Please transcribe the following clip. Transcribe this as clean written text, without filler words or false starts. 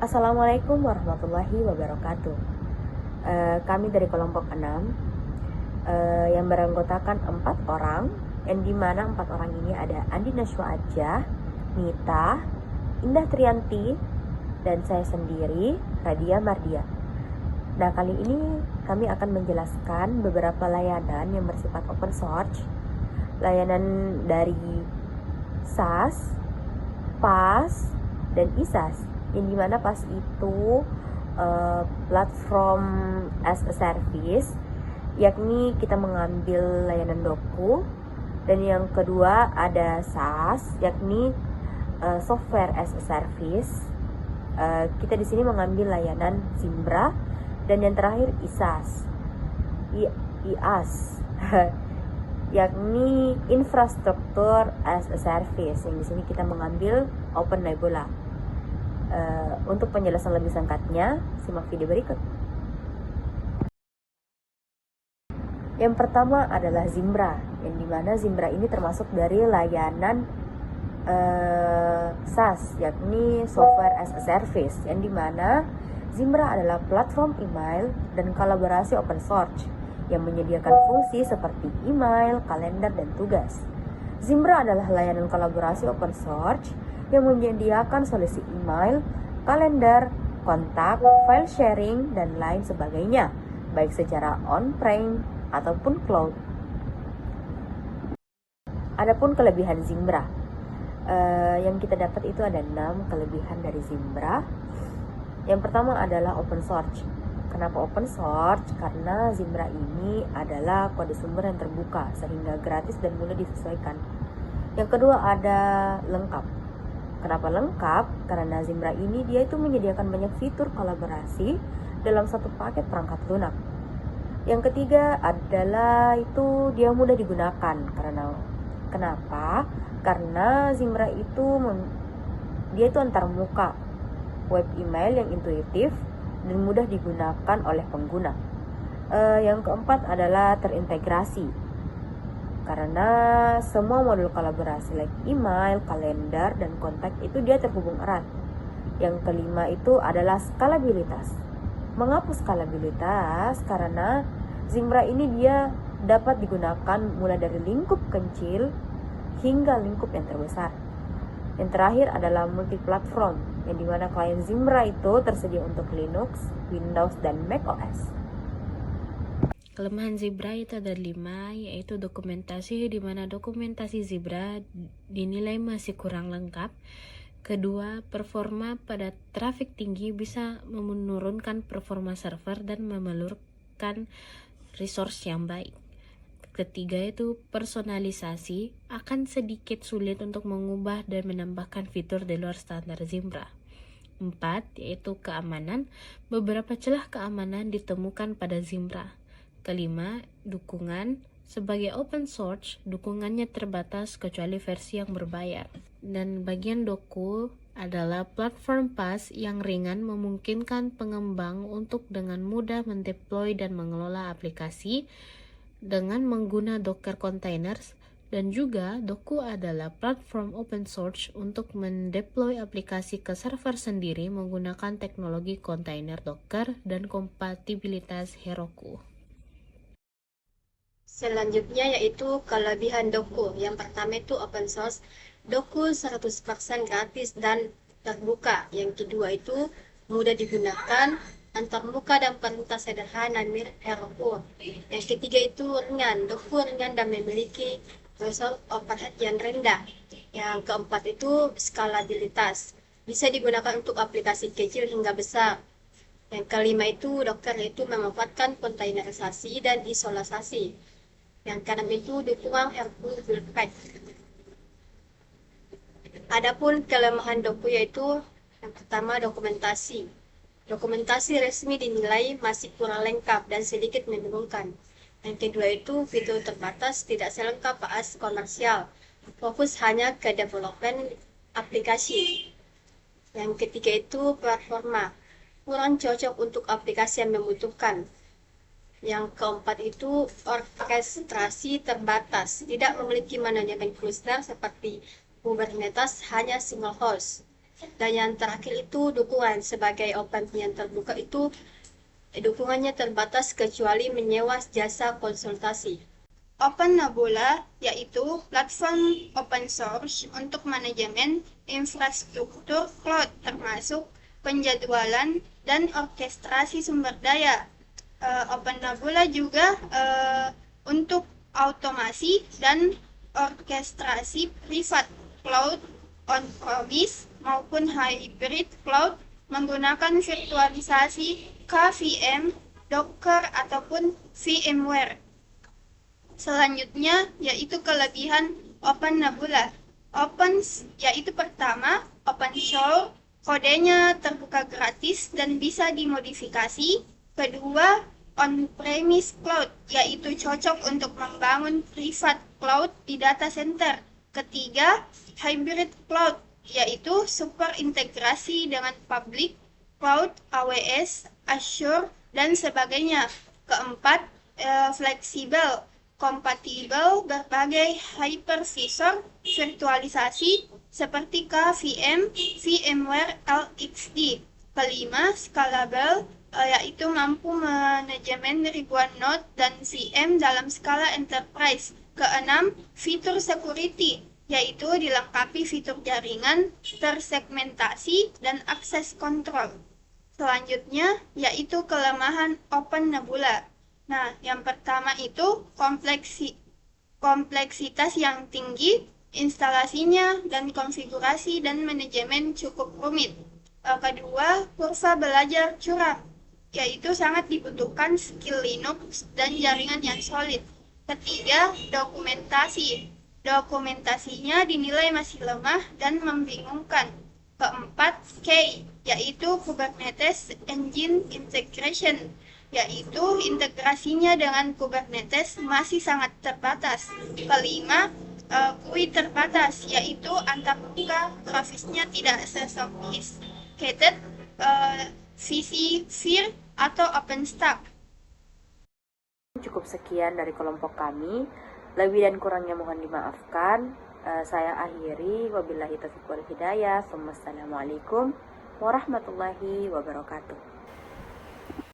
Assalamualaikum warahmatullahi wabarakatuh. Kami dari kelompok 6 yang beranggotakan 4 orang, yang dimana 4 orang ini ada Andi Najwa Adjah, Nita, Indah Trianti, dan saya sendiri, Radia Mardia. Nah, kali ini kami akan menjelaskan beberapa layanan yang bersifat open source, layanan dari SAS, PAS, dan ISAS, yang dimana PAS itu platform as a service, yakni kita mengambil layanan doku. Dan yang kedua ada SAS, yakni software as a service. Kita di sini mengambil layanan Zimbra. Dan yang terakhir ISAS, IAS, yakni infrastruktur as a service, yang di sini kita mengambil Open Nebula. Untuk penjelasan lebih singkatnya, simak video berikut. Yang pertama adalah Zimbra, yang dimana Zimbra ini termasuk dari layanan SaaS, yakni Software as a Service, yang dimana Zimbra adalah platform email dan kolaborasi open source yang menyediakan fungsi seperti email, kalender, dan tugas. Zimbra adalah layanan kolaborasi open source yang menyediakan solusi email, kalender, kontak, file sharing, dan lain sebagainya, baik secara on-prem ataupun cloud. Adapun kelebihan Zimbra, yang kita dapat itu ada 6 kelebihan dari Zimbra. Yang pertama adalah open source. Kenapa open source? Karena Zimbra ini adalah kode sumber yang terbuka sehingga gratis dan mudah disesuaikan. Yang kedua ada lengkap. Kenapa lengkap? Karena Zimbra ini dia itu menyediakan banyak fitur kolaborasi dalam satu paket perangkat lunak. Yang ketiga adalah itu dia mudah digunakan. Kenapa? Karena Zimbra itu dia itu antarmuka, web email yang intuitif dan mudah digunakan oleh pengguna. Yang keempat adalah terintegrasi, karena semua modul kolaborasi like email, kalender, dan kontak itu dia terhubung erat. Yang kelima itu adalah skalabilitas. Mengapa skalabilitas? Karena Zimbra ini dia dapat digunakan mulai dari lingkup kecil hingga lingkup yang terbesar. Yang terakhir adalah multi-platform, yang dimana klien Zimbra itu tersedia untuk Linux, Windows, dan macOS. Kelemahan Zimbra itu ada 5, yaitu dokumentasi, di mana dokumentasi Zimbra dinilai masih kurang lengkap. Kedua, performa pada traffic tinggi bisa menurunkan performa server dan memerlukan resource yang baik. Ketiga itu personalisasi, akan sedikit sulit untuk mengubah dan menambahkan fitur di luar standar Zimbra. 4, yaitu keamanan, beberapa celah keamanan ditemukan pada Zimbra. Kelima, dukungan, sebagai open source, dukungannya terbatas kecuali versi yang berbayar. Dan bagian doku adalah platform PaaS yang ringan memungkinkan pengembang untuk dengan mudah mendeploy dan mengelola aplikasi dengan menggunakan Docker containers, dan juga Doku adalah platform open source untuk mendeploy aplikasi ke server sendiri menggunakan teknologi kontainer Docker dan kompatibilitas Heroku. Selanjutnya yaitu kelebihan Doku. Yang pertama itu open source. Doku 100% gratis dan terbuka. Yang kedua itu mudah digunakan, antarmuka dan perintah sederhana mirip Heroku. Yang ketiga itu ringan. Doku ringan dan memiliki resource overhead yang rendah. Yang keempat itu skalabilitas. Bisa digunakan untuk aplikasi kecil hingga besar. Yang kelima itu Docker, yaitu memanfaatkan kontainerisasi dan isolasi. Yang keenam itu dukungan Heroku Build Pack. Adapun kelemahan Doku yaitu yang pertama dokumentasi. Dokumentasi resmi dinilai masih kurang lengkap dan sedikit membingungkan. Yang kedua itu fitur terbatas, tidak selengkap PaaS komersial. Fokus hanya ke development aplikasi. Yang ketiga itu performa, kurang cocok untuk aplikasi yang membutuhkan. Yang keempat itu orkestrasi terbatas, tidak memiliki manajemen cluster seperti Kubernetes, hanya single host. Dan yang terakhir itu dukungan. Sebagai open yang terbuka itu dukungannya terbatas kecuali menyewa jasa konsultasi. Open Nebula yaitu platform open source untuk manajemen infrastruktur cloud termasuk penjadwalan dan orkestrasi sumber daya. Open Nebula juga untuk automasi dan orkestrasi privat cloud on-premise maupun hybrid cloud menggunakan virtualisasi KVM, Docker, ataupun VMware. Selanjutnya yaitu kelebihan Open Nebula. Yaitu pertama, open source, kodenya terbuka gratis dan bisa dimodifikasi. Kedua, on-premise cloud, yaitu cocok untuk membangun private cloud di data center. Ketiga, hybrid cloud, yaitu super integrasi dengan public cloud, AWS, Azure, dan sebagainya. Keempat, fleksibel, kompatibel berbagai hypervisor virtualisasi seperti KVM, VMware, LXD. Kelima, scalable, yaitu mampu manajemen ribuan node dan VM dalam skala enterprise. Keenam, fitur security, yaitu dilengkapi fitur jaringan, tersegmentasi, dan akses kontrol. Selanjutnya, yaitu kelemahan Open Nebula. Nah, yang pertama itu kompleksitas yang tinggi, instalasinya dan konfigurasi dan manajemen cukup rumit. Kedua, kurva belajar curam, yaitu sangat dibutuhkan skill Linux dan jaringan yang solid. Ketiga, dokumentasinya dinilai masih lemah dan membingungkan. Keempat, K, yaitu Kubernetes Engine Integration, yaitu integrasinya dengan Kubernetes masih sangat terbatas. Kelima, GUI terbatas, yaitu antarmuka grafisnya tidak sesophisticated, vSphere atau OpenStack. Cukup sekian dari kelompok kami. Lebih dan kurangnya mohon dimaafkan. Saya akhiri. Wabillahi taufiq wal hidayah. Wassalamualaikum warahmatullahi wabarakatuh.